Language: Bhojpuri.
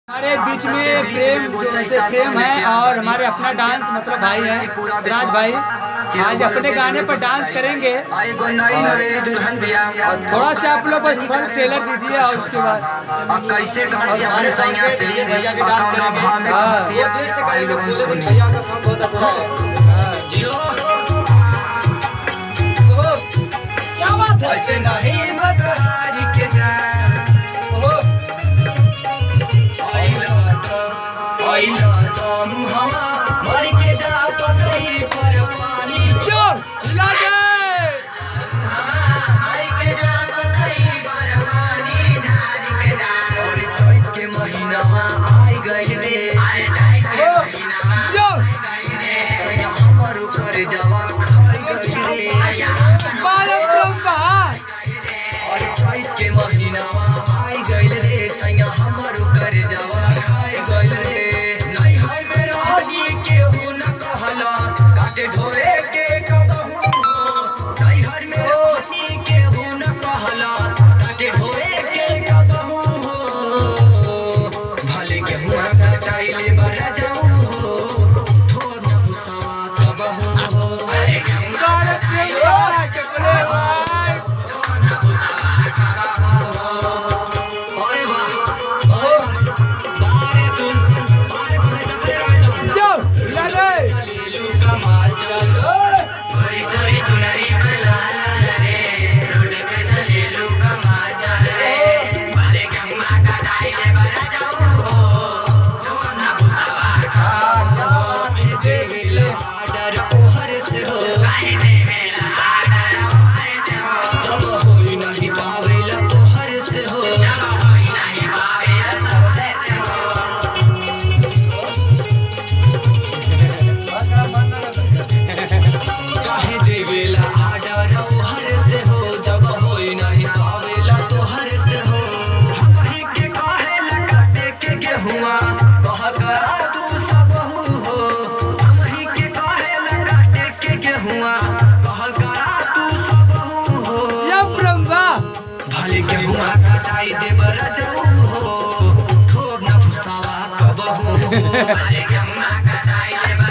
हमारे बीच में प्रेम है और हमारे अपना डांस मतलब भाई है राज भाई। आज अपने गाने पर डांस करेंगे और थोड़ा सा आप लोग को ट्रेलर दीजिए और उसके बाद कैसे हमारे सैया से भैया के डांस करेंगे। बहुत अच्छा है। क्या बात है। ऐसे नहीं मत हार के जा मर के जा पतई पर पानी जो हिला दे मर के जा पतई पर पानी झाड़ के जा और चैत के महीनावा आई गई रे आए जाए के महीनावा जो सैया हमर ऊपर जवा खाई गई रे और चैत के महीनावा आई गई रे सैया हमर ऊपर जवा खाई गई रे काटे ढोरे के कबहू नैहर में रहनी के हो न कहला काटे ढोरे के कबहू भले के हुआ कटाइले बर जाऊ हो ठोर न भुसवा कबहू भले के हुआ कटाइले बर चकले भाई ठोर न भुसवा कबहू अरे वाह बारे तुम बारे पुणे चकले राजा जो हिला दे गोरी गोरी चुनरी पे लाल लाल रे रोड पे चले लूका माचा रे वाले गम्मा का डाइले बना जाऊं हो ना बुसवा का में देविला डर ओहर से हो काहे देविला डर ओहर से हो जब होई नहीं पावेला तोहर से हो जब होई नहीं पावेला तोहर से हो काहे देवेला आडर हर से हो जब होई नहीं पावेला तो हर से हो हमही के काहे लकाटे के गेहुआ कह करा तू सब हो हमही के काहे लकाटे के गेहुआ कह करा तू सब हो या ब्रह्मा भले गेहुआ कटाई देब रजऊ हो ठोर न भुसावा कबहू भले गेहुआ कटाई देब